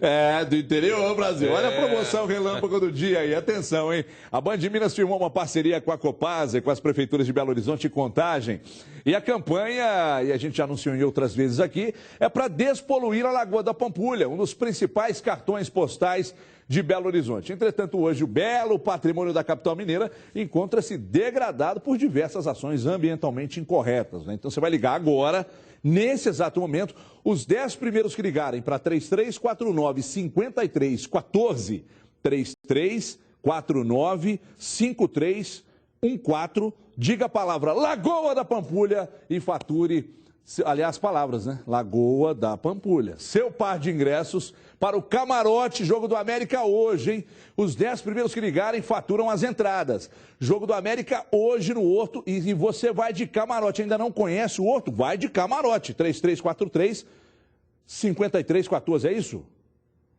É, do interior, Brasil. Olha a promoção relâmpago do dia aí. Atenção, hein? A Band Minas firmou uma parceria com a Copasa, com as prefeituras de Belo Horizonte e Contagem. E a campanha, e a gente já anunciou em outras vezes aqui, é para despoluir a Lagoa da Pampulha, um dos principais cartões postais de Belo Horizonte. Entretanto, hoje o belo patrimônio da capital mineira encontra-se degradado por diversas ações ambientalmente incorretas, né? Então você vai ligar agora, nesse exato momento, os 10 primeiros que ligarem para 3349-5314, 3349-5314, diga a palavra Lagoa da Pampulha e fature, aliás, palavras, né? Lagoa da Pampulha. Seu par de ingressos para o Camarote, Jogo do América hoje, hein? Os 10 primeiros que ligarem faturam as entradas. Jogo do América hoje no Horto e você vai de Camarote. Ainda não conhece o Horto? Vai de Camarote. 3343-5314, é isso?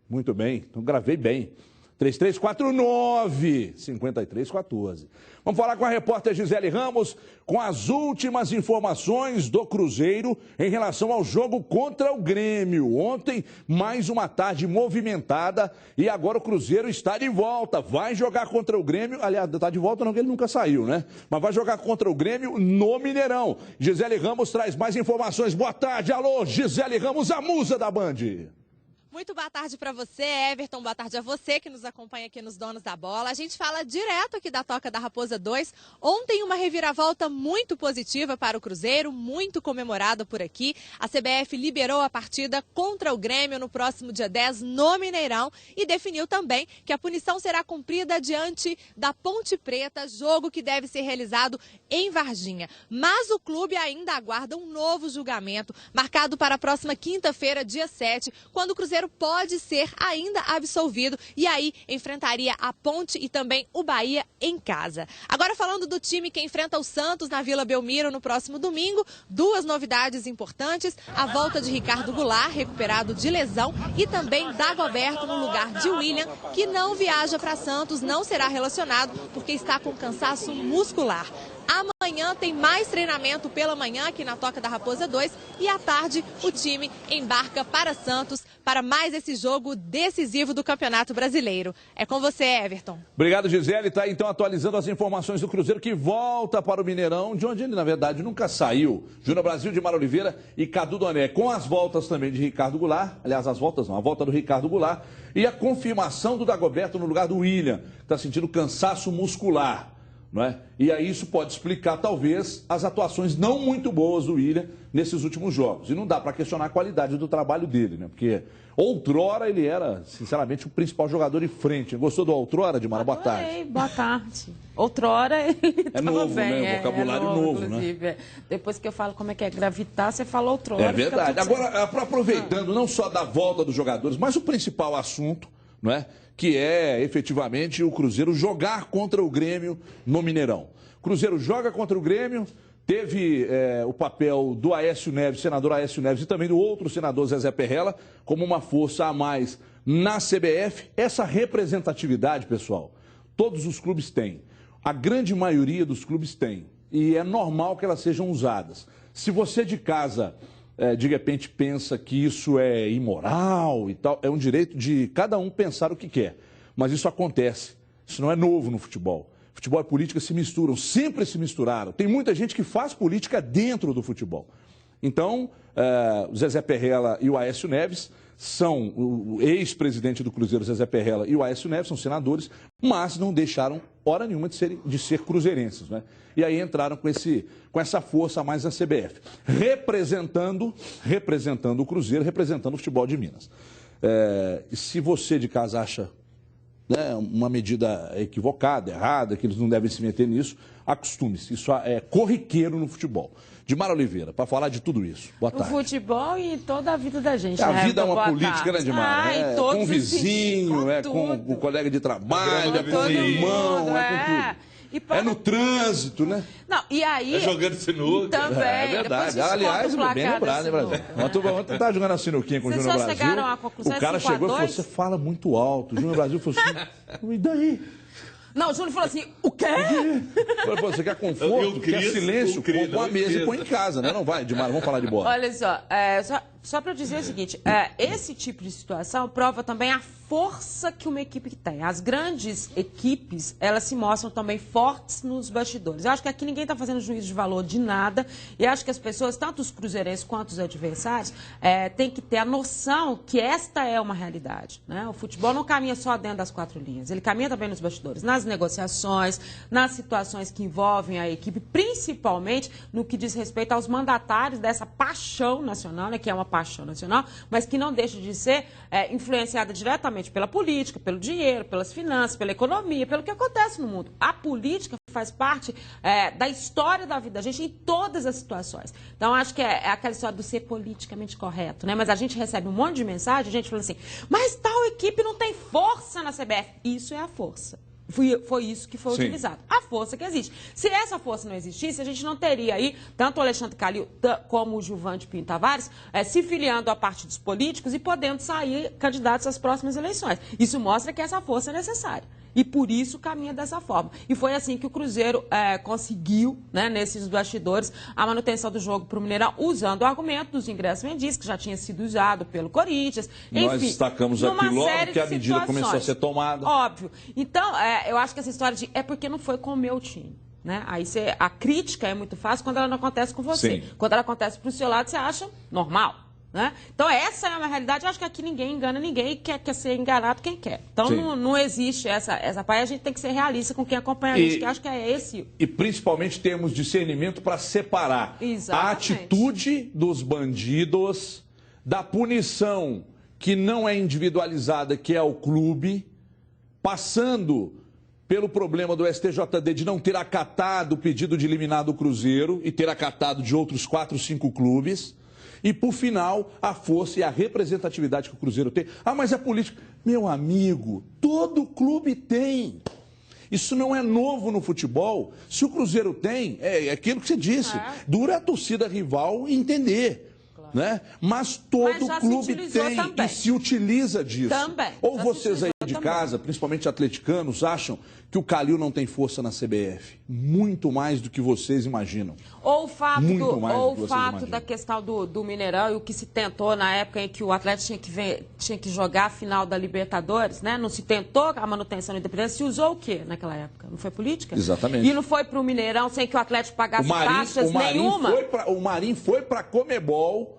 Muito bem, então gravei bem. 3349-5314. Vamos falar com a repórter Gisele Ramos com as últimas informações do Cruzeiro em relação ao jogo contra o Grêmio. Ontem, mais uma tarde movimentada e agora o Cruzeiro está de volta. Vai jogar contra o Grêmio. Aliás, está de volta não, que ele nunca saiu, né? Mas vai jogar contra o Grêmio no Mineirão. Gisele Ramos traz mais informações. Boa tarde, alô, Gisele Ramos, a musa da Band. Muito boa tarde para você, Everton. Boa tarde a você que nos acompanha aqui nos Donos da Bola. A gente fala direto aqui da Toca da Raposa 2. Ontem uma reviravolta muito positiva para o Cruzeiro, muito comemorada por aqui. A CBF liberou a partida contra o Grêmio no próximo dia 10 no Mineirão e definiu também que a punição será cumprida diante da Ponte Preta, jogo que deve ser realizado em Varginha. Mas o clube ainda aguarda um novo julgamento, marcado para a próxima quinta-feira, dia 7, quando o Cruzeiro pode ser ainda absolvido e aí enfrentaria a Ponte e também o Bahia em casa. Agora falando do time que enfrenta o Santos na Vila Belmiro no próximo domingo, duas novidades importantes: a volta de Ricardo Goulart, recuperado de lesão, e também Dagoberto no lugar de William, que não viaja para Santos, não será relacionado porque está com cansaço muscular. Amanhã tem mais treinamento pela manhã aqui na Toca da Raposa 2 e à tarde o time embarca para Santos para mais esse jogo decisivo do Campeonato Brasileiro. É com você, Everton. Obrigado, Gisele. Está então atualizando as informações do Cruzeiro que volta para o Mineirão, de onde ele, na verdade, nunca saiu. Júnior Brasil, de Mara Oliveira e Cadu Doné, com as voltas também de Ricardo Goulart. Aliás, as voltas não, a volta do Ricardo Goulart e a confirmação do Dagoberto no lugar do William, que está sentindo cansaço muscular. Não é? E aí isso pode explicar, talvez, as atuações não muito boas do William nesses últimos jogos. E não dá para questionar a qualidade do trabalho dele, né? Porque outrora ele era, sinceramente, o principal jogador de frente. Gostou do outrora, Dimara? Boa tarde. Boa tarde. Outrora ele é novo, bem, né? Vocabulário novo, inclusive, né? Depois que eu falo como é que é gravitar, você fala outrora. É verdade. Agora, aproveitando não só da volta dos jogadores, mas o principal assunto, não é? Que é efetivamente o Cruzeiro jogar contra o Grêmio no Mineirão. O Cruzeiro joga contra o Grêmio, teve o papel do Aécio Neves, senador Aécio Neves, e também do outro senador Zezé Perrella, como uma força a mais na CBF. Essa representatividade, pessoal, todos os clubes têm. A grande maioria dos clubes tem. E é normal que elas sejam usadas. Se você de casa de repente pensa que isso é imoral e tal, é um direito de cada um pensar o que quer. Mas isso acontece. Isso não é novo no futebol. Futebol e política se misturam, sempre se misturaram. Tem muita gente que faz política dentro do futebol. Então, o Zezé Perrella e o Aécio Neves são o ex-presidente do Cruzeiro, Zezé Perrella, e o Aécio Neves, são senadores, mas não deixaram hora nenhuma de ser cruzeirenses, né? E aí entraram com essa força a mais na CBF, representando o Cruzeiro, representando o futebol de Minas. Se você de casa acha, né, uma medida equivocada, errada, que eles não devem se meter nisso, acostume-se. Isso é corriqueiro no futebol. Dimara Oliveira, para falar de tudo isso. Boa tarde. O futebol e toda a vida da gente. A né? vida é uma política, né, Dimara? Com o vizinho, com o colega de trabalho, com o irmão, com tudo. É no trânsito, né? Não, e aí... É jogando sinuca. Também. É verdade. Aliás, bem lembrado, né, Brasil? Ontem estava jogando a sinuquinha com o Júnior Brasil. Chegaram à conclusão, o cara chegou e falou, você fala muito alto. O Júnior Brasil falou assim, e daí? Não, o Júnior falou assim, o quê? Você quer conforto, quer silêncio, com a mesa e põe em casa, né? Não vai, Dimara, vamos falar de bola. Olha só, Só para dizer o seguinte, esse tipo de situação prova também a força que uma equipe tem. As grandes equipes, elas se mostram também fortes nos bastidores. Eu acho que aqui ninguém está fazendo juízo de valor de nada, e acho que as pessoas, tanto os cruzeirenses quanto os adversários, têm que ter a noção que esta é uma realidade, né? O futebol não caminha só dentro das quatro linhas, ele caminha também nos bastidores, nas negociações, nas situações que envolvem a equipe, principalmente no que diz respeito aos mandatários dessa paixão nacional, né, que é uma paixão nacional, mas que não deixa de ser influenciada diretamente pela política, pelo dinheiro, pelas finanças, pela economia, pelo que acontece no mundo. A política faz parte da história da vida da gente em todas as situações. Então, acho que é aquela história do ser politicamente correto, né? Mas a gente recebe um monte de mensagem, a gente fala assim, mas tal equipe não tem força na CBF. Isso é a força. Foi isso que foi utilizado. A força que existe. Se essa força não existisse, a gente não teria aí tanto o Alexandre Calil como o Gilvan Pinto Tavares se filiando a partidos políticos e podendo sair candidatos às próximas eleições. Isso mostra que essa força é necessária. E por isso caminha dessa forma. E foi assim que o Cruzeiro conseguiu, né, nesses bastidores, a manutenção do jogo para o Mineirão, usando o argumento dos ingressos vendidos, que já tinha sido usado pelo Corinthians. Enfim, nós destacamos aqui logo que a medida começou a ser tomada. Óbvio. Então, eu acho que essa história de é porque não foi com o meu time. Né? Aí a crítica é muito fácil quando ela não acontece com você. Sim. Quando ela acontece para o seu lado, você acha normal. Né? Então, essa é uma realidade. Eu acho que aqui ninguém engana ninguém e quer ser enganado quem quer. Então, não existe essa parte. A gente tem que ser realista com quem acompanha a gente, que acho que é esse. E, principalmente, temos discernimento para separar a atitude dos bandidos da punição que não é individualizada, que é o clube, passando pelo problema do STJD de não ter acatado o pedido de liminar do Cruzeiro e ter acatado de outros 4, 5 clubes. E, por final, a força e a representatividade que o Cruzeiro tem. Ah, mas é político. Meu amigo, todo clube tem. Isso não é novo no futebol. Se o Cruzeiro tem, é aquilo que você disse. Dura a torcida rival entender. Claro. Né? Mas todo clube tem também. E se utiliza disso. Também. Ou vocês aí de casa, principalmente atleticanos, acham que o Calil não tem força na CBF. Muito mais do que vocês imaginam. Ou o fato da questão do Mineirão e o que se tentou na época em que o Atlético tinha que jogar a final da Libertadores, né? Não se tentou a manutenção da independência, se usou o quê naquela época? Não foi política? Exatamente. E não foi para o Mineirão sem que o Atlético pagasse taxas nenhuma? O Marinho foi para a Conmebol,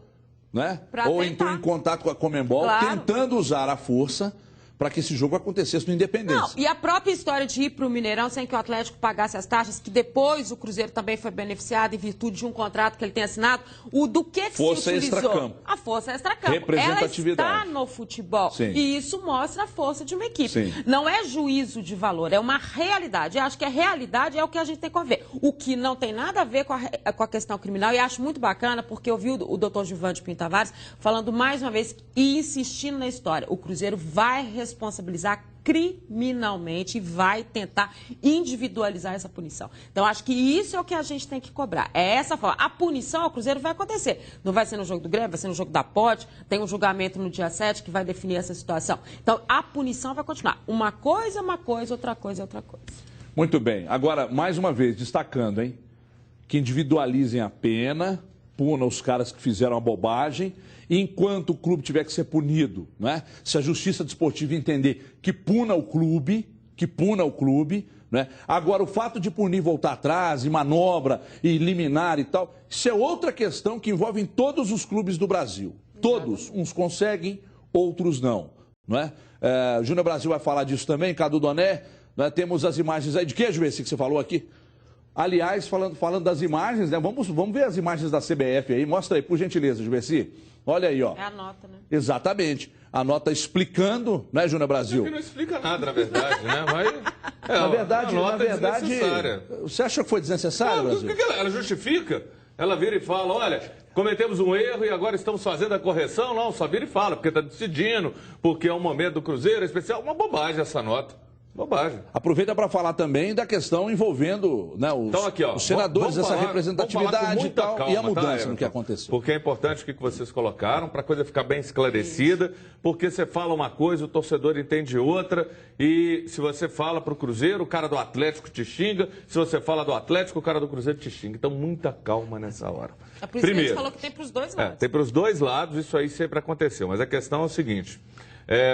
né? Ou entrou em contato com a Conmebol, tentando usar a força para que esse jogo acontecesse no Independência. Não, e a própria história de ir para o Mineirão sem que o Atlético pagasse as taxas, que depois o Cruzeiro também foi beneficiado em virtude de um contrato que ele tem assinado, do que força se utilizou? Extracampo. A força extracampo. Representatividade. Ela está no futebol. Sim. E isso mostra a força de uma equipe. Sim. Não é juízo de valor, é uma realidade. Eu acho que a realidade é o que a gente tem que ver. O que não tem nada a ver com a questão criminal, e acho muito bacana, porque eu vi o doutor Gilvan Pinto Tavares falando mais uma vez e insistindo na história. O Cruzeiro vai responsabilizar criminalmente e vai tentar individualizar essa punição. Então, acho que isso é o que a gente tem que cobrar. É essa forma. A punição ao Cruzeiro vai acontecer. Não vai ser no jogo do Grêmio, vai ser no jogo da Ponte, tem um julgamento no dia 7 que vai definir essa situação. Então, a punição vai continuar. Uma coisa é uma coisa, outra coisa é outra coisa. Muito bem. Agora, mais uma vez, destacando, hein? Que individualizem a pena, punam os caras que fizeram a bobagem. Enquanto o clube tiver que ser punido, né? Se a justiça desportiva entender que puna o clube, né? Agora, o fato de punir, voltar atrás, e manobra, e liminar e tal, isso é outra questão que envolve todos os clubes do Brasil. Todos. Uns conseguem, outros não. Né? Júnior Brasil vai falar disso também, Cadu Doné. Né? Temos as imagens aí. De que, Juvenci, que você falou aqui? Aliás, falando das imagens, né? Vamos ver as imagens da CBF aí. Mostra aí, por gentileza, Juvenci. Olha aí, ó. É a nota, né? Exatamente. A nota explicando, né, Júnior Brasil? Que não explica nada, na verdade, né? Mas, na verdade, desnecessária. Você acha que foi desnecessário, Brasil? Ela justifica. Ela vira e fala, olha, cometemos um erro e agora estamos fazendo a correção. Não, só vira e fala, porque está decidindo, porque é um momento do Cruzeiro especial. Uma bobagem essa nota. Bobagem. Aproveita para falar também da questão envolvendo, né, Então, aqui, ó, os senadores, vamos essa falar, representatividade e tal, calma, e a mudança Everton? no que aconteceu. Porque é importante o que vocês colocaram, para a coisa ficar bem esclarecida, porque você fala uma coisa, o torcedor entende outra, e se você fala para o Cruzeiro, o cara do Atlético te xinga, se você fala do Atlético, o cara do Cruzeiro te xinga. Então, muita calma nessa hora. É por isso que a gente falou que tem para os dois lados. Tem para os dois lados, isso aí sempre aconteceu, mas a questão é o seguinte,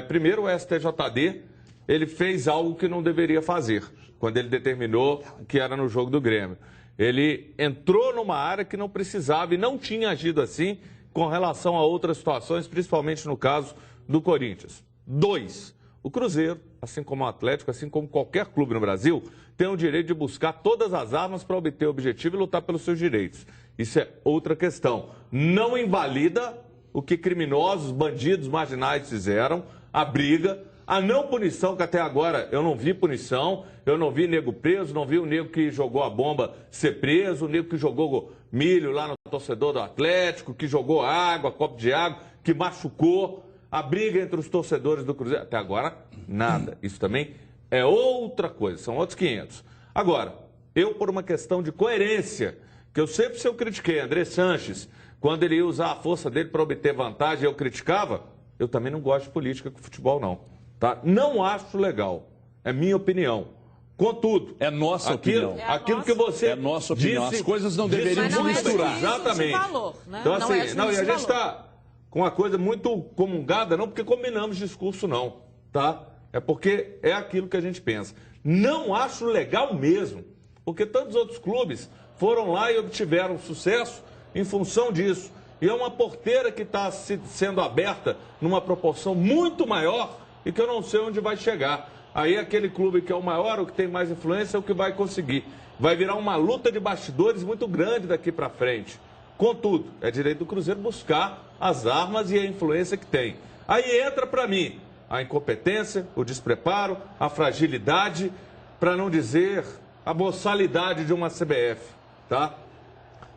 primeiro o STJD, ele fez algo que não deveria fazer, quando ele determinou que era no jogo do Grêmio. Ele entrou numa área que não precisava e não tinha agido assim com relação a outras situações, principalmente no caso do Corinthians. 2, o Cruzeiro, assim como o Atlético, assim como qualquer clube no Brasil, tem o direito de buscar todas as armas para obter o objetivo e lutar pelos seus direitos. Isso é outra questão. Não invalida o que criminosos, bandidos, marginais fizeram, a briga, a não punição, que até agora eu não vi punição, eu não vi nego preso, não vi o nego que jogou a bomba ser preso, o nego que jogou milho lá no torcedor do Atlético, que jogou água, copo de água, que machucou, a briga entre os torcedores do Cruzeiro. Até agora, nada. Isso também é outra coisa, são outros 500. Agora, eu por uma questão de coerência, que eu sempre critiquei, André Sanches, quando ele ia usar a força dele para obter vantagem, eu criticava, eu também não gosto de política com futebol, não. Tá? Não acho legal. É minha opinião. Contudo, é nossa opinião. Aquilo que você nossa opinião. disse, as coisas não deveriam se misturar. Exatamente. Valor, né? Então, assim, e a gente está com uma coisa muito comungada, não porque combinamos discurso, não. Tá? É porque é aquilo que a gente pensa. Não acho legal mesmo, porque tantos outros clubes foram lá e obtiveram sucesso em função disso. E é uma porteira que está sendo aberta numa proporção muito maior e que eu não sei onde vai chegar. Aí aquele clube que é o maior, o que tem mais influência, é o que vai conseguir. Vai virar uma luta de bastidores muito grande daqui para frente. Contudo, é direito do Cruzeiro buscar as armas e a influência que tem. Aí entra para mim a incompetência, o despreparo, a fragilidade, para não dizer a boçalidade de uma CBF, tá?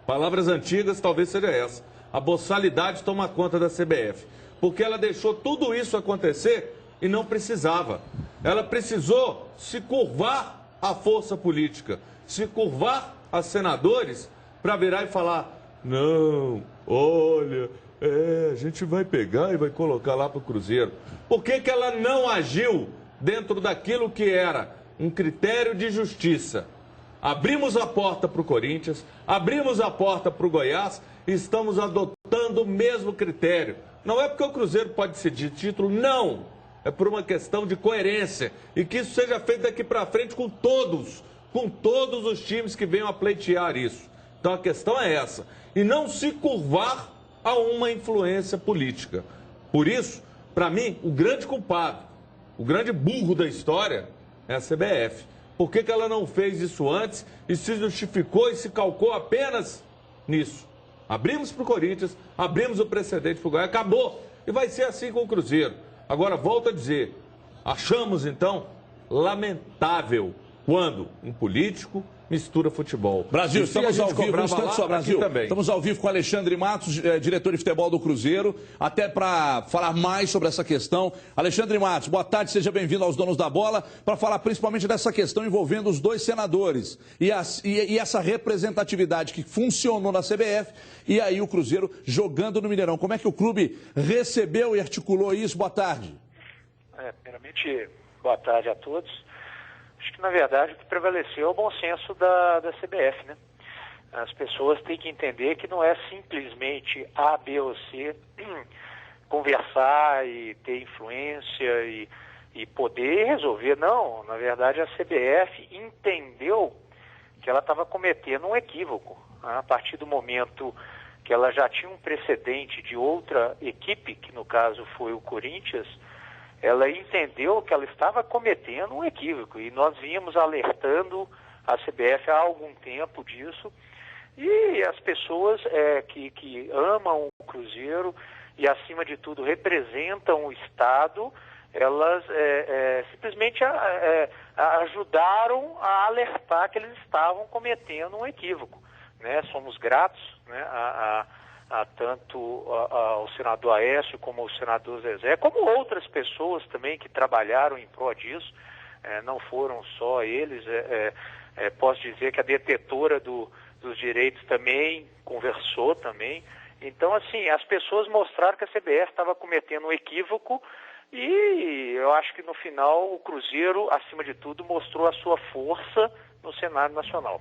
Palavras antigas talvez seja essa. A boçalidade toma conta da CBF, porque ela deixou tudo isso acontecer e não precisava. Ela precisou se curvar à força política, se curvar a senadores para virar e falar: não, olha, a gente vai pegar e vai colocar lá para o Cruzeiro. Por que que ela não agiu dentro daquilo que era um critério de justiça? Abrimos a porta para o Corinthians, abrimos a porta para o Goiás e estamos adotando o mesmo critério. Não é porque o Cruzeiro pode decidir título, não. É por uma questão de coerência e que isso seja feito daqui para frente com todos os times que venham a pleitear isso. Então a questão é essa. E não se curvar a uma influência política. Por isso, para mim, o grande culpado, o grande burro da história é a CBF. Por que que ela não fez isso antes e se justificou e se calcou apenas nisso? Abrimos para o Corinthians, abrimos o precedente para o Goiás, acabou. E vai ser assim com o Cruzeiro. Agora, volto a dizer, achamos, então, lamentável quando um político mistura futebol. Brasil, estamos ao vivo, um instante só, Brasil. Também. Estamos ao vivo com Alexandre Matos, diretor de futebol do Cruzeiro, até para falar mais sobre essa questão. Alexandre Matos, boa tarde, seja bem-vindo aos Donos da Bola, para falar principalmente dessa questão envolvendo os dois senadores e essa representatividade que funcionou na CBF e aí o Cruzeiro jogando no Mineirão. Como é que o clube recebeu e articulou isso? Boa tarde. Primeiramente, boa tarde a todos. Acho que, na verdade, o que prevaleceu é o bom senso da CBF, né? As pessoas têm que entender que não é simplesmente A, B ou C conversar e ter influência e poder resolver. Não, na verdade, a CBF entendeu que ela estava cometendo um equívoco. A partir do momento que ela já tinha um precedente de outra equipe, que no caso foi o Corinthians, ela entendeu que ela estava cometendo um equívoco e nós vínhamos alertando a CBF há algum tempo disso e as pessoas que amam o Cruzeiro e acima de tudo representam o Estado, elas simplesmente ajudaram a alertar que eles estavam cometendo um equívoco, né? Somos gratos, né, tanto ao senador Aécio como ao senador Zezé, como outras pessoas também que trabalharam em prol disso, não foram só eles. Posso dizer que a detetora dos direitos também conversou também. Então, assim, as pessoas mostraram que a CBF estava cometendo um equívoco e eu acho que no final o Cruzeiro, acima de tudo, mostrou a sua força no cenário nacional.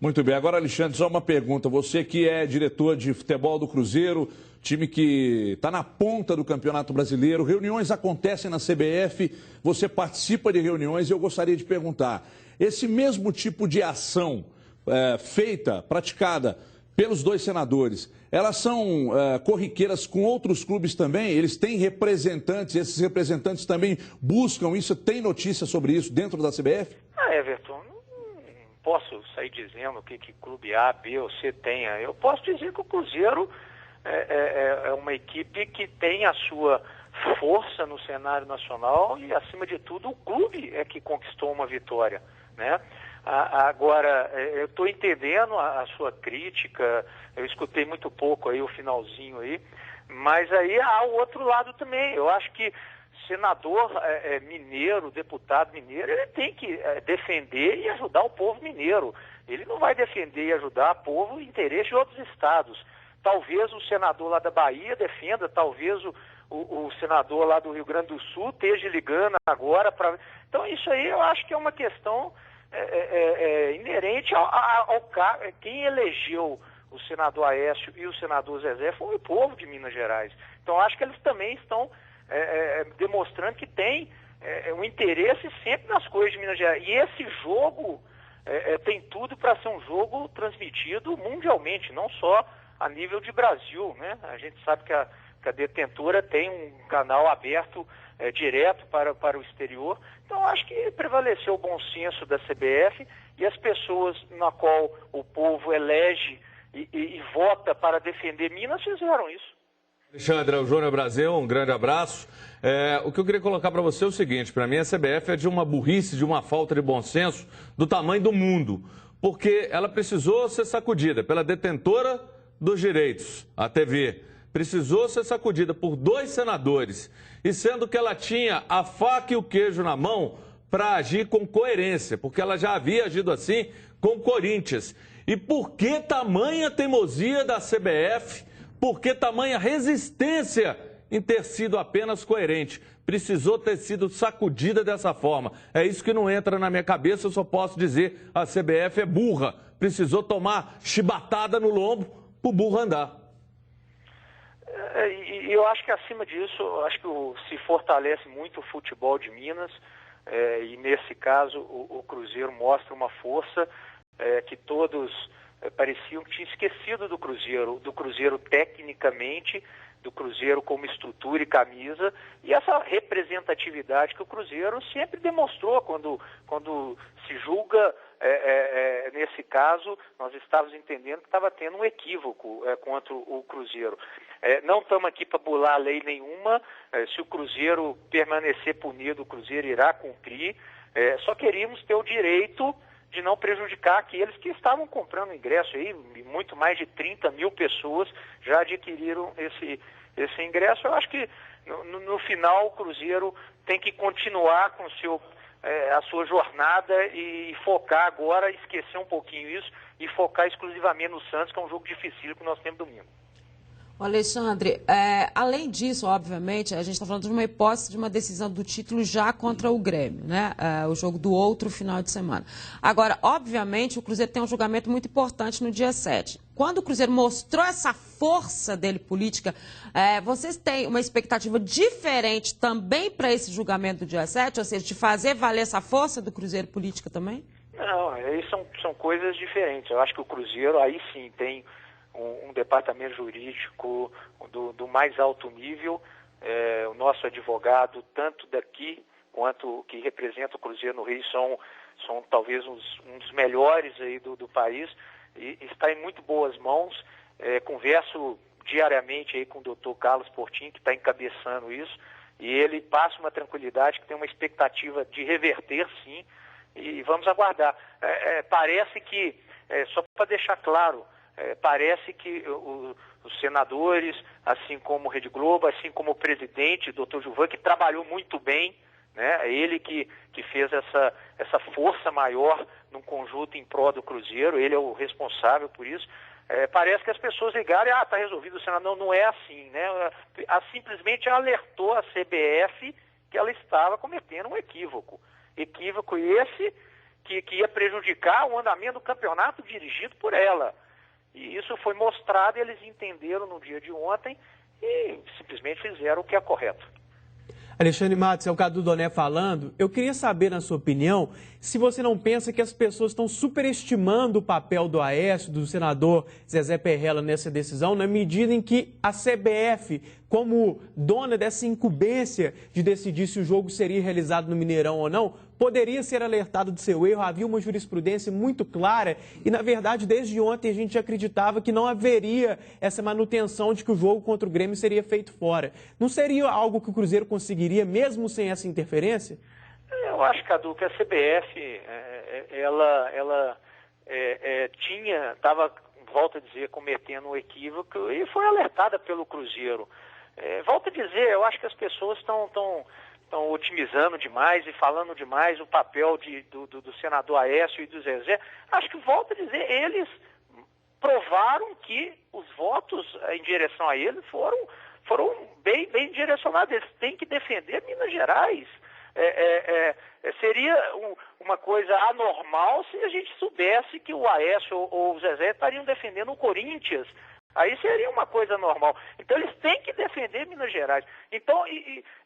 Muito bem. Agora, Alexandre, só uma pergunta. Você que é diretor de futebol do Cruzeiro, time que está na ponta do Campeonato Brasileiro, reuniões acontecem na CBF, você participa de reuniões e eu gostaria de perguntar, esse mesmo tipo de ação praticada pelos dois senadores, elas são corriqueiras com outros clubes também? Eles têm representantes, esses representantes também buscam isso? Tem notícia sobre isso dentro da CBF? Everton, não posso sair dizendo que clube A, B ou C tenha. Eu posso dizer que o Cruzeiro é uma equipe que tem a sua força no cenário nacional e, acima de tudo, o clube é que conquistou uma vitória, né? Agora, eu estou entendendo a sua crítica, eu escutei muito pouco aí o finalzinho aí, mas aí há o outro lado também. Eu acho que senador mineiro, deputado mineiro, ele tem que defender e ajudar o povo mineiro. Ele não vai defender e ajudar o povo em interesse de outros estados. Talvez o senador lá da Bahia defenda, talvez o senador lá do Rio Grande do Sul esteja ligando agora para... Então isso aí eu acho que é uma questão inerente ao quem elegeu o senador Aécio e o senador Zezé foi o povo de Minas Gerais. Então acho que eles também estão demonstrando que tem um interesse sempre nas coisas de Minas Gerais. E esse jogo tem tudo para ser um jogo transmitido mundialmente, não só a nível de Brasil, né? A gente sabe que a detentora tem um canal aberto direto para o exterior. Então, acho que prevaleceu o bom senso da CBF e as pessoas na qual o povo elege e vota para defender Minas fizeram isso. Alexandre, o Júnior Brasil, um grande abraço. O que eu queria colocar para você é o seguinte, para mim a CBF é de uma burrice, de uma falta de bom senso do tamanho do mundo, porque ela precisou ser sacudida pela detentora dos direitos, a TV, precisou ser sacudida por dois senadores, e sendo que ela tinha a faca e o queijo na mão para agir com coerência, porque ela já havia agido assim com o Corinthians. E por que tamanha teimosia da CBF? Por que tamanha resistência em ter sido apenas coerente? Precisou ter sido sacudida dessa forma. É isso que não entra na minha cabeça, eu só posso dizer a CBF é burra. Precisou tomar chibatada no lombo para o burro andar. E eu acho que acima disso, acho que se fortalece muito o futebol de Minas e nesse caso o Cruzeiro mostra uma força que todos pareciam que tinham esquecido do Cruzeiro tecnicamente, do Cruzeiro como estrutura e camisa, e essa representatividade que o Cruzeiro sempre demonstrou quando se julga, nesse caso, nós estávamos entendendo que estava tendo um equívoco contra o Cruzeiro. Não estamos aqui para bular lei nenhuma, se o Cruzeiro permanecer punido, o Cruzeiro irá cumprir, só queríamos ter o direito de não prejudicar aqueles que estavam comprando ingresso aí, muito mais de 30 mil pessoas já adquiriram esse ingresso. Eu acho que no final o Cruzeiro tem que continuar com a sua jornada e focar agora, esquecer um pouquinho isso e focar exclusivamente no Santos, que é um jogo difícil que nós temos domingo. Alexandre, além disso, obviamente, a gente está falando de uma hipótese de uma decisão do título já contra o Grêmio, né? O jogo do outro final de semana. Agora, obviamente, o Cruzeiro tem um julgamento muito importante no dia 7. Quando o Cruzeiro mostrou essa força dele política, vocês têm uma expectativa diferente também para esse julgamento do dia 7? Ou seja, de fazer valer essa força do Cruzeiro política também? Não, aí são coisas diferentes. Eu acho que o Cruzeiro, aí sim, tem um departamento jurídico do mais alto nível, o nosso advogado, tanto daqui quanto que representa o Cruzeiro no Rio, são talvez um dos melhores aí do país, e está em muito boas mãos. Converso diariamente aí com o doutor Carlos Portinho, que está encabeçando isso, e ele passa uma tranquilidade, que tem uma expectativa de reverter, sim, e vamos aguardar. Parece que, só para deixar claro, parece que os senadores, assim como o Rede Globo, assim como o presidente, o doutor Gilvan, que trabalhou muito bem né? Ele que fez essa força maior num conjunto em prol do Cruzeiro, ele é o responsável por isso. Parece que as pessoas ligaram e, está resolvido o Senado. Não é assim, né? Simplesmente alertou a CBF que ela estava cometendo um equívoco. Equívoco esse que ia prejudicar o andamento do campeonato dirigido por ela. E isso foi mostrado e eles entenderam no dia de ontem e simplesmente fizeram o que é correto. Alexandre Matos, é o Cadu Doné falando. Eu queria saber, na sua opinião, se você não pensa que as pessoas estão superestimando o papel do Aécio, do senador Zezé Perrella nessa decisão, na medida em que a CBF, como dona dessa incumbência de decidir se o jogo seria realizado no Mineirão ou não, poderia ser alertado do seu erro. Havia uma jurisprudência muito clara e, na verdade, desde ontem a gente acreditava que não haveria essa manutenção de que o jogo contra o Grêmio seria feito fora. Não seria algo que o Cruzeiro conseguiria, mesmo sem essa interferência? Eu acho, Cadu, que a CBF, estava, volto a dizer, cometendo um equívoco e foi alertada pelo Cruzeiro. Volto a dizer, eu acho que as pessoas estão otimizando demais e falando demais o papel do senador Aécio e do Zezé. Acho que, volto a dizer, eles provaram que os votos em direção a eles foram bem direcionados. Eles têm que defender Minas Gerais. Seria uma coisa anormal se a gente soubesse que o Aécio ou o Zezé estariam defendendo o Corinthians. Aí seria uma coisa normal. Então eles têm que defender Minas Gerais. Então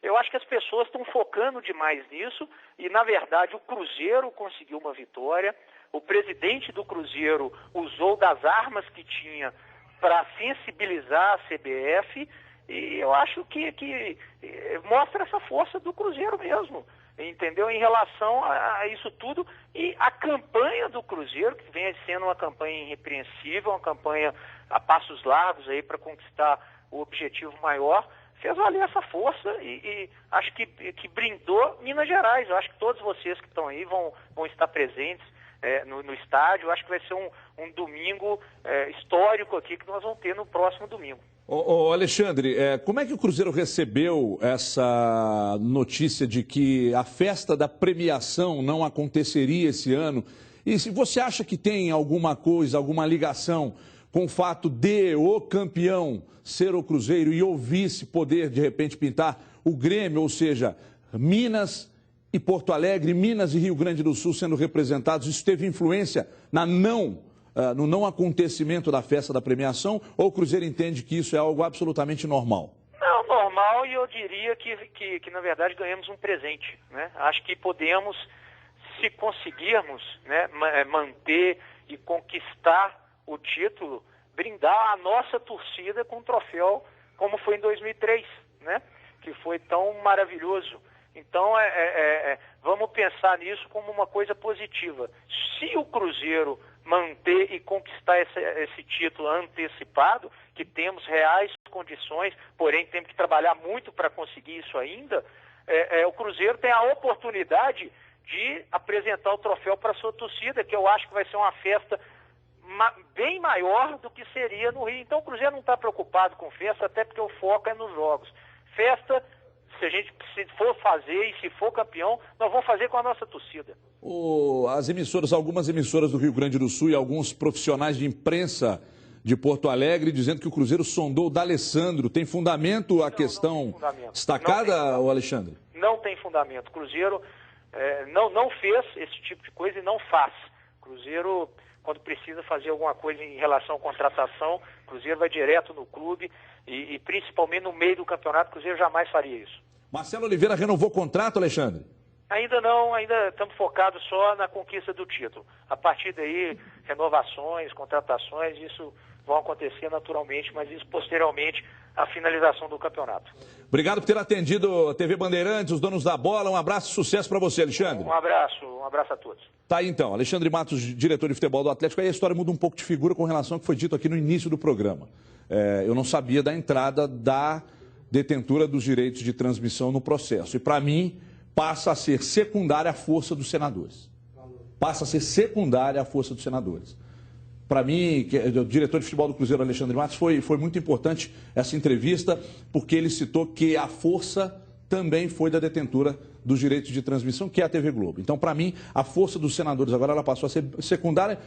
eu acho que as pessoas estão focando demais nisso e, na verdade, o Cruzeiro conseguiu uma vitória. O presidente do Cruzeiro usou das armas que tinha para sensibilizar a CBF e eu acho que mostra essa força do Cruzeiro mesmo, entendeu? Em relação a isso tudo. E a campanha do Cruzeiro, que vem sendo uma campanha irrepreensível, uma campanha a passos largos aí para conquistar o objetivo maior, fez valer essa força e acho que brindou Minas Gerais. Eu acho que todos vocês que estão aí vão estar presentes no estádio. Eu acho que vai ser um domingo histórico aqui que nós vamos ter no próximo domingo. Alexandre, como é que o Cruzeiro recebeu essa notícia de que a festa da premiação não aconteceria esse ano? E se você acha que tem alguma coisa, alguma ligação com o fato de o campeão ser o Cruzeiro e o vice poder, de repente, pintar o Grêmio, ou seja, Minas e Porto Alegre, Minas e Rio Grande do Sul sendo representados, isso teve influência no não acontecimento da festa da premiação, ou o Cruzeiro entende que isso é algo absolutamente normal? Não, normal, e eu diria que na verdade ganhamos um presente, né? Acho que podemos, se conseguirmos, né, manter e conquistar o título, brindar a nossa torcida com um troféu como foi em 2003, né? Que foi tão maravilhoso. Então, vamos pensar nisso como uma coisa positiva. Se o Cruzeiro manter e conquistar esse título antecipado, que temos reais condições, porém temos que trabalhar muito para conseguir isso ainda, o Cruzeiro tem a oportunidade de apresentar o troféu para a sua torcida, que eu acho que vai ser uma festa bem maior do que seria no Rio. Então o Cruzeiro não está preocupado com festa, até porque o foco é nos jogos. Festa, se a gente for fazer e se for campeão, nós vamos fazer com a nossa torcida. Algumas emissoras do Rio Grande do Sul e alguns profissionais de imprensa de Porto Alegre dizendo que o Cruzeiro sondou o D'Alessandro. Tem fundamento a questão destacada, Alexandre? Não tem fundamento. O Cruzeiro não fez esse tipo de coisa e não faz. O Cruzeiro, quando precisa fazer alguma coisa em relação à contratação, o Cruzeiro vai direto no clube e principalmente no meio do campeonato, o Cruzeiro jamais faria isso. Marcelo Oliveira renovou o contrato, Alexandre? Ainda não, ainda estamos focados só na conquista do título. A partir daí, renovações, contratações, isso vão acontecer naturalmente, mas isso posteriormente à finalização do campeonato. Obrigado por ter atendido a TV Bandeirantes, os donos da bola. Um abraço e sucesso para você, Alexandre. Um abraço a todos. Tá aí então, Alexandre Matos, diretor de futebol do Atlético. Aí a história muda um pouco de figura com relação ao que foi dito aqui no início do programa. Eu não sabia da entrada da detentura dos direitos de transmissão no processo. E para mim, passa a ser secundária a força dos senadores. Passa a ser secundária a força dos senadores. Para mim, o diretor de futebol do Cruzeiro, Alexandre Matos, foi muito importante essa entrevista, porque ele citou que a força também foi da detentora dos direitos de transmissão, que é a TV Globo. Então, para mim, a força dos senadores agora ela passou a ser secundária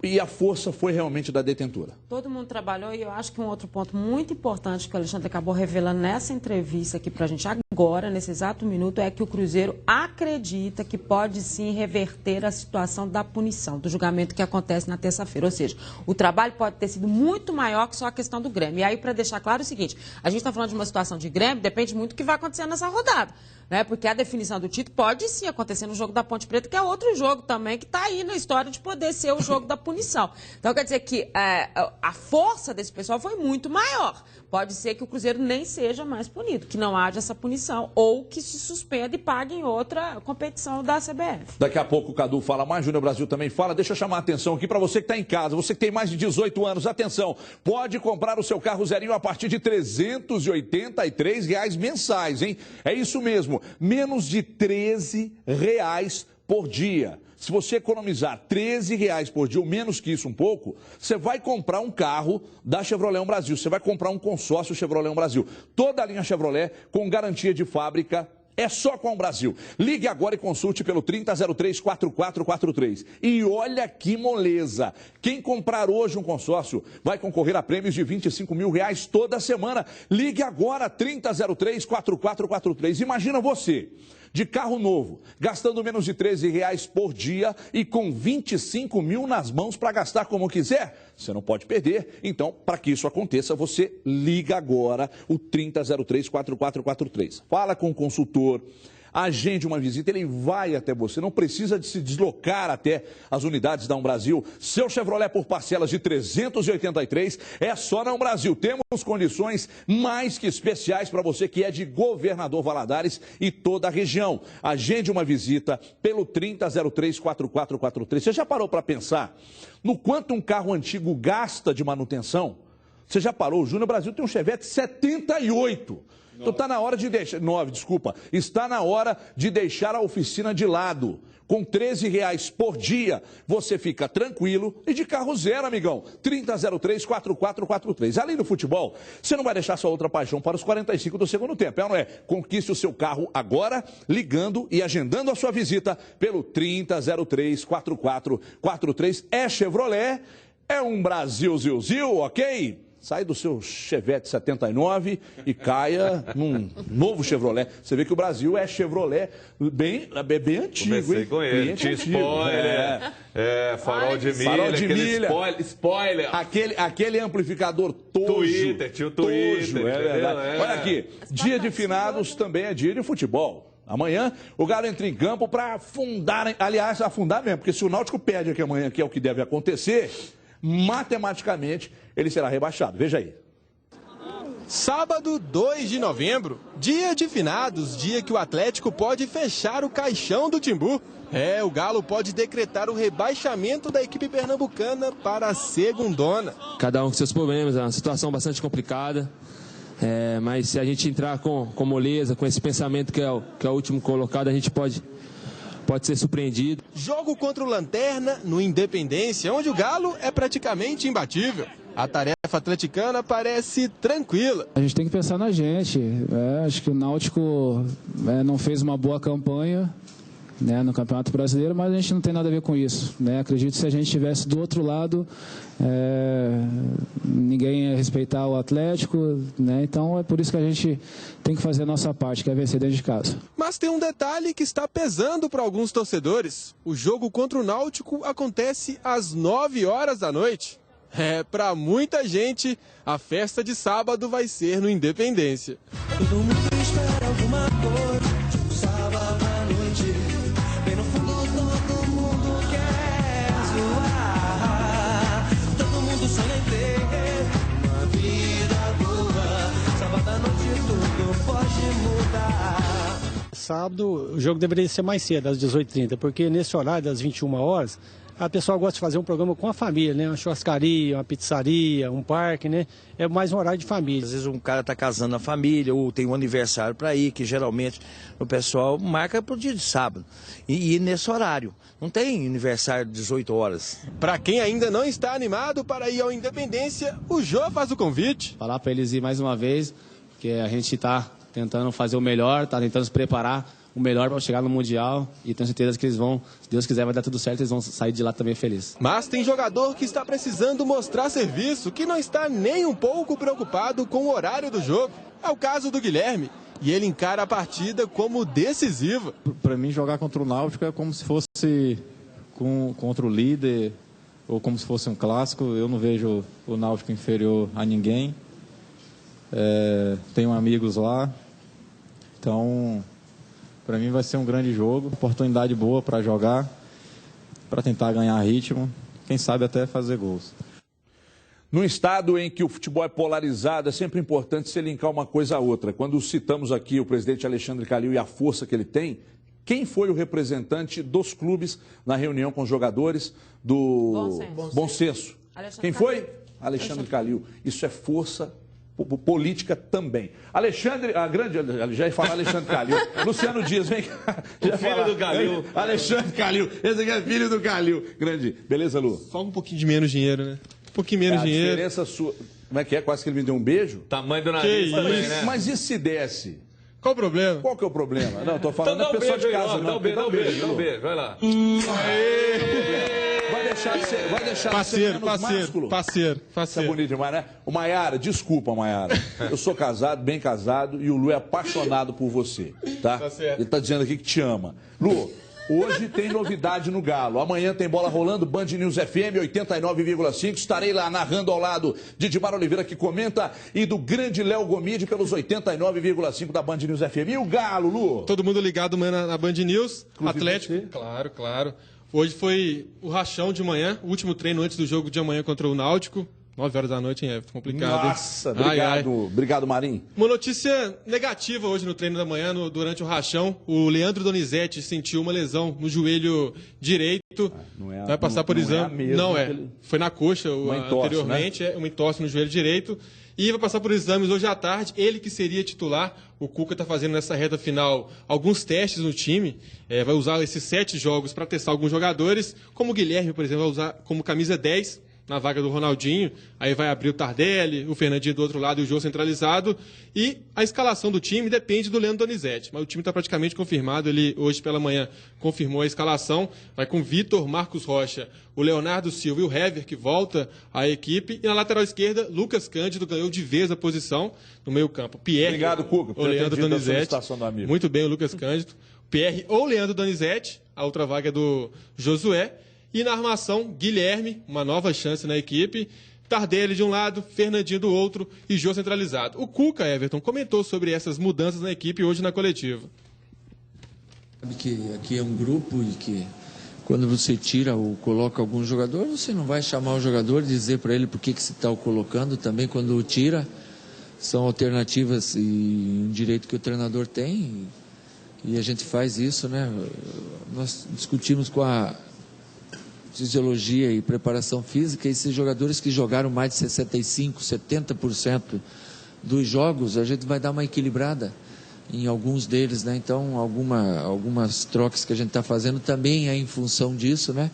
e a força foi realmente da detentora. Todo mundo trabalhou e eu acho que um outro ponto muito importante que o Alexandre acabou revelando nessa entrevista aqui pra gente agora, nesse exato minuto, é que o Cruzeiro acredita que pode sim reverter a situação da punição, do julgamento que acontece na terça-feira. Ou seja, o trabalho pode ter sido muito maior que só a questão do Grêmio. E aí, para deixar claro o seguinte, a gente está falando de uma situação de Grêmio, depende muito do que vai acontecer nessa rodada. Né? Porque a definição do título pode sim acontecer no jogo da Ponte Preta, que é outro jogo também que está aí na história de poder ser o jogo da punição. Então, quer dizer que a força desse pessoal foi muito maior. Pode ser que o Cruzeiro nem seja mais punido, que não haja essa punição, ou que se suspenda e pague em outra competição da CBF. Daqui a pouco o Cadu fala mais, Júnior Brasil também fala. Deixa eu chamar a atenção aqui para você que está em casa, você que tem mais de 18 anos, atenção, pode comprar o seu carro zerinho a partir de R$ 383 mensais, hein? É isso mesmo, menos de R$ 13 por dia. Se você economizar R$ 13 por dia, ou menos que isso um pouco, você vai comprar um carro da Chevrolet Brasil. Você vai comprar um consórcio Chevrolet Brasil. Toda a linha Chevrolet com garantia de fábrica. É só com o Brasil. Ligue agora e consulte pelo 3003-4443. E olha que moleza. Quem comprar hoje um consórcio vai concorrer a prêmios de R$25 mil toda semana. Ligue agora, 3003-4443. Imagina você, de carro novo, gastando menos de R$ 13 por dia e com 25 mil nas mãos para gastar como quiser. Você não pode perder. Então, para que isso aconteça, você liga agora o 3003-4443. Fala com o consultor, agende uma visita, ele vai até você, não precisa de se deslocar até as unidades da Brasil. Seu Chevrolet por parcelas de 383 é só na Brasil. Temos condições mais que especiais para você que é de Governador Valadares e toda a região. Agende uma visita pelo 3003-4443. Você já parou para pensar no quanto um carro antigo gasta de manutenção? Você já parou? O Júnior Brasil tem um Chevette 78. Então está na hora de deixar... 9, desculpa. Está na hora de deixar a oficina de lado. Com R$ 13 por dia, você fica tranquilo e de carro zero, amigão. 3003-4443. Além do futebol, você não vai deixar sua outra paixão para os 45 do segundo tempo, é ou não é? Conquiste o seu carro agora, ligando e agendando a sua visita pelo 3003-4443. É Chevrolet, é um Brasil zil, ok? Sai do seu Chevette 79 e caia num novo Chevrolet. Você vê que o Brasil é Chevrolet bem antigo, comecei hein? Com ele. Tinha spoiler, farol de milha, spoiler. Aquele amplificador tojo. Twitter, tinha o Twitter. É verdade. Olha aqui, dia de finados também é dia de futebol. Amanhã o Galo entra em campo para afundar, aliás, afundar mesmo, porque se o Náutico perde aqui amanhã, que é o que deve acontecer, matematicamente ele será rebaixado. Veja aí. Sábado, 2 de novembro, dia de finados, dia que o Atlético pode fechar o caixão do Timbu. O Galo pode decretar o rebaixamento da equipe pernambucana para a segundona. Cada um com seus problemas, é uma situação bastante complicada. Mas se a gente entrar com moleza, com esse pensamento que é o último colocado, a gente pode ser surpreendido. Jogo contra o Lanterna no Independência, onde o Galo é praticamente imbatível. A tarefa atleticana parece tranquila. A gente tem que pensar na gente. Acho que o Náutico não fez uma boa campanha, né, no Campeonato Brasileiro, mas a gente não tem nada a ver com isso, né? Acredito que se a gente estivesse do outro lado, ninguém ia respeitar o Atlético, né? Então é por isso que a gente tem que fazer a nossa parte, que é vencer dentro de casa. Mas tem um detalhe que está pesando para alguns torcedores. O jogo contra o Náutico acontece às 9 horas da noite. Para muita gente, a festa de sábado vai ser no Independência. Todo mundo espera alguma coisa, sábado à noite. Bem no fundo todo mundo quer zoar. Todo mundo sonha em ter uma vida boa. Sábado à noite tudo pode mudar. Sábado o jogo deveria ser mais cedo, às 18h30, porque nesse horário das 21 horas... A pessoa gosta de fazer um programa com a família, né? Uma churrascaria, uma pizzaria, um parque, né? É mais um horário de família. Às vezes um cara está casando na família ou tem um aniversário para ir, que geralmente o pessoal marca para o dia de sábado. E nesse horário. Não tem aniversário de 18 horas. Para quem ainda não está animado para ir ao Independência, o Jô faz o convite. Falar para eles ir mais uma vez, porque a gente está tentando fazer o melhor, tá tentando se preparar o melhor para chegar no Mundial e tenho certeza que eles vão, se Deus quiser, vai dar tudo certo, eles vão sair de lá também felizes. Mas tem jogador que está precisando mostrar serviço, que não está nem um pouco preocupado com o horário do jogo. É o caso do Guilherme, e ele encara a partida como decisiva. Para mim, jogar contra o Náutico é como se fosse contra o líder ou como se fosse um clássico. Eu não vejo o Náutico inferior a ninguém. Tenho amigos lá, então para mim vai ser um grande jogo, oportunidade boa para jogar, para tentar ganhar ritmo, quem sabe até fazer gols. Num estado em que o futebol é polarizado, é sempre importante se linkar uma coisa a outra. Quando citamos aqui o presidente Alexandre Calil e a força que ele tem, quem foi o representante dos clubes na reunião com os jogadores do Bom Senso? Quem foi? Alexandre Calil. Isso é força política também. Alexandre, já ia falar Alexandre Calil. Luciano Dias, vem cá. O filho do Calil. Alexandre Calil. Esse aqui é filho do Calil. Grande. Beleza, Lu? Só um pouquinho de menos dinheiro, né? Um pouquinho menos dinheiro. A diferença sua... Como é que é? Quase que ele me deu um beijo? Tamanho do nariz também, né? Mas e se desse? Qual o problema? Qual que é o problema? Não, tô falando então da pessoa de casa, não. Dá um beijo, vai lá. Vai deixar ser menos másculo. Parceiro. Isso é bonito demais, né? O Maiara, desculpa, Maiara. Eu sou casado, bem casado, e o Lu é apaixonado por você, tá? Tá certo. Ele tá dizendo aqui que te ama. Lu, hoje tem novidade no Galo. Amanhã tem bola rolando, Band News FM 89,5. Estarei lá narrando ao lado de Dimar Oliveira, que comenta, e do grande Léo Gomide pelos 89,5 da Band News FM. E o Galo, Lu? Todo mundo ligado amanhã na Band News. Inclusive Atlético. você? Claro. Hoje foi o rachão de manhã, o último treino antes do jogo de amanhã contra o Náutico. 9 horas da noite, hein, Everton? Complicado. Nossa, obrigado, obrigado, Marinho. Uma notícia negativa hoje no treino da manhã, durante o rachão. O Leandro Donizete sentiu uma lesão no joelho direito. Vai passar por exame. Não é. Foi na coxa anteriormente, uma entorse no joelho direito. E vai passar por exames hoje à tarde. Ele que seria titular. O Cuca está fazendo nessa reta final alguns testes no time. Vai usar esses 7 jogos para testar alguns jogadores. Como o Guilherme, por exemplo, vai usar como camisa 10 na vaga do Ronaldinho. Aí vai abrir o Tardelli, o Fernandinho do outro lado e o Jô centralizado. E a escalação do time depende do Leandro Donizete. Mas o time está praticamente confirmado. Ele hoje pela manhã confirmou a escalação. Vai com Vitor, Marcos Rocha, o Leonardo Silva e o Hever, que volta à equipe. E na lateral esquerda, Lucas Cândido ganhou de vez a posição no meio campo. Pierre, obrigado, Cuca, o Leandro Donizete. Muito bem, o Lucas Cândido. Pierre ou Leandro Donizete, a outra vaga é do Josué. E na armação, Guilherme, uma nova chance na equipe. Tardelli de um lado, Fernandinho do outro e Jô centralizado. O Cuca, Everton, comentou sobre essas mudanças na equipe hoje na coletiva. Sabe que aqui é um grupo e que quando você tira ou coloca algum jogador, você não vai chamar o jogador e dizer para ele por que você está o colocando. Também quando o tira, são alternativas e um direito que o treinador tem. E a gente faz isso, né? Nós discutimos com a fisiologia e preparação física, e esses jogadores que jogaram mais de 65%, 70% dos jogos, a gente vai dar uma equilibrada em alguns deles, né? Então, algumas trocas que a gente está fazendo também é em função disso, né?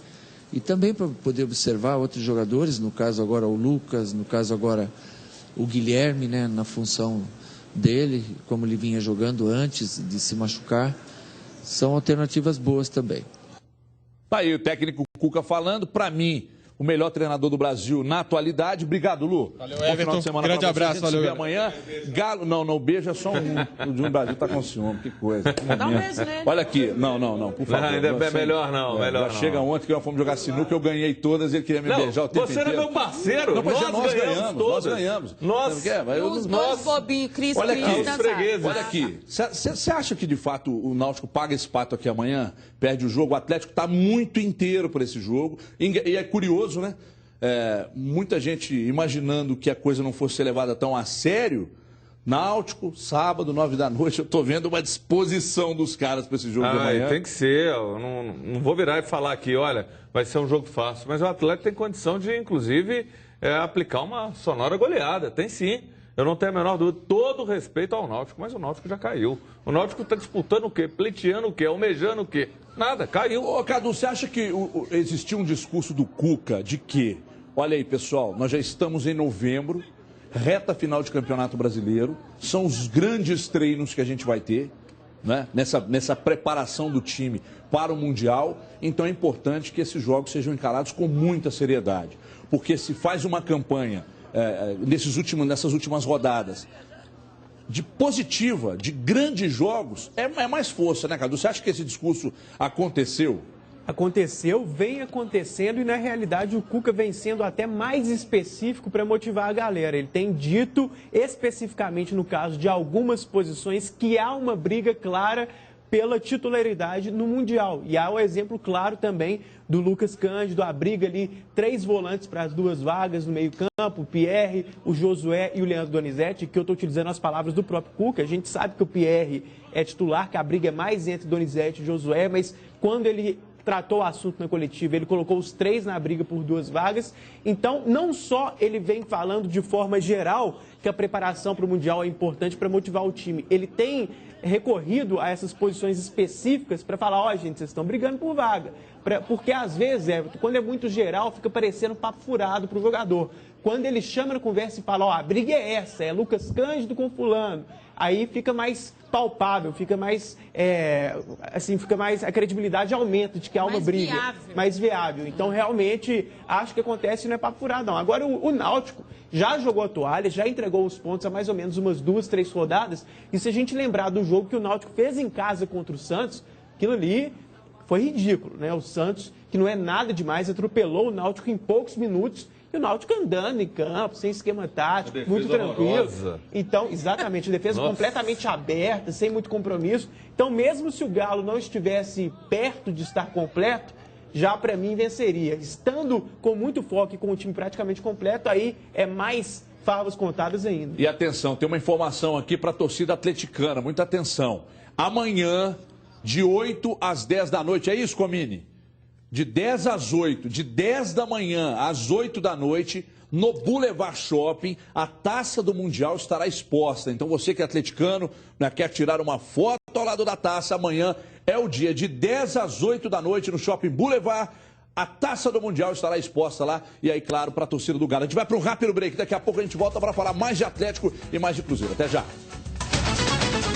E também para poder observar outros jogadores, no caso agora o Lucas, no caso agora o Guilherme, né? Na função dele, como ele vinha jogando antes de se machucar, são alternativas boas também. Tá aí o técnico Cuca falando, para mim, o melhor treinador do Brasil na atualidade. Obrigado, Lu. Valeu, Everton. Grande abraço, valeu. Se amanhã. Galo, não, beijo é só um. O de um Brasil tá com ciúme, que coisa. Dá um beijo nele. Olha aqui, não, por favor. Não, ainda é melhor não, melhor não. Chega ontem que nós fomos jogar sinuca, eu ganhei todas e ele queria me beijar o tempo você inteiro. Era meu parceiro, não, nós ganhamos. Os dois bobinhos, Cris, olha aqui, dançaram. olha aqui. Você acha que de fato o Náutico paga esse pato aqui amanhã, perde o jogo? O Atlético está muito inteiro por esse jogo. E é curioso, né? Muita gente imaginando que a coisa não fosse ser levada tão a sério. Náutico, sábado, 9 da noite, eu tô vendo uma disposição dos caras para esse jogo de amanhã. Tem que ser, eu não vou virar e falar aqui, olha, vai ser um jogo fácil, mas o Atlético tem condição de, inclusive, aplicar uma sonora goleada, tem sim. Eu não tenho a menor dúvida, todo respeito ao Náutico, mas o Náutico já caiu. O Náutico está disputando o quê? Pleiteando o quê? Almejando o quê? Nada, caiu. Ô, Cadu, você acha que existiu um discurso do Cuca de que, olha aí, pessoal, nós já estamos em novembro reta final de Campeonato Brasileiro, são os grandes treinos que a gente vai ter, né? Nessa preparação do time para o Mundial. Então é importante que esses jogos sejam encarados com muita seriedade, porque se faz uma campanha nessas últimas rodadas de positiva, de grandes jogos, é mais força, né, Cadu? Você acha que esse discurso aconteceu? Aconteceu, vem acontecendo e, na realidade, o Cuca vem sendo até mais específico para motivar a galera. Ele tem dito especificamente, no caso de algumas posições, que há uma briga clara pela titularidade no Mundial. E há o exemplo claro também do Lucas Cândido, a briga ali, 3 volantes para as 2 vagas no meio-campo, o Pierre, o Josué e o Leandro Donizete, que eu estou utilizando as palavras do próprio Cuca. A gente sabe que o Pierre é titular, que a briga é mais entre Donizete e Josué, mas quando ele tratou o assunto na coletiva, ele colocou os 3 na briga por 2 vagas. Então, não só ele vem falando de forma geral que a preparação para o Mundial é importante para motivar o time, ele tem recorrido a essas posições específicas para falar, ó, gente, vocês estão brigando por vaga. Porque às vezes, quando é muito geral, fica parecendo papo furado para o jogador. Quando ele chama na conversa e fala, ó, a briga é essa, é Lucas Cândido com fulano, aí fica mais palpável, fica mais, a credibilidade aumenta de que há uma briga. Mais viável. Então, realmente, acho que acontece e não é papo furado, não. Agora, o Náutico já jogou a toalha, já entregou os pontos há mais ou menos umas 2, 3 rodadas, e se a gente lembrar do jogo que o Náutico fez em casa contra o Santos, aquilo ali foi ridículo, né? O Santos, que não é nada demais, atropelou o Náutico em poucos minutos, e o Náutico andando em campo, sem esquema tático, muito tranquilo. Amorosa. Então, exatamente, defesa completamente aberta, sem muito compromisso. Então, mesmo se o Galo não estivesse perto de estar completo, já para mim venceria. Estando com muito foco e com o time praticamente completo, aí é mais favas contadas ainda. E atenção, tem uma informação aqui para a torcida atleticana, muita atenção. Amanhã, de 8 às 10 da noite, é isso, Comini? De 10 às 8, de 10 da manhã às 8 da noite, no Boulevard Shopping, a taça do Mundial estará exposta. Então você que é atleticano, né, quer tirar uma foto ao lado da taça, amanhã é o dia de 10 às 8 da noite no Shopping Boulevard. A taça do Mundial estará exposta lá. E aí, claro, para a torcida do Galo. A gente vai para um rápido break. Daqui a pouco a gente volta para falar mais de Atlético e mais de Cruzeiro. Até já.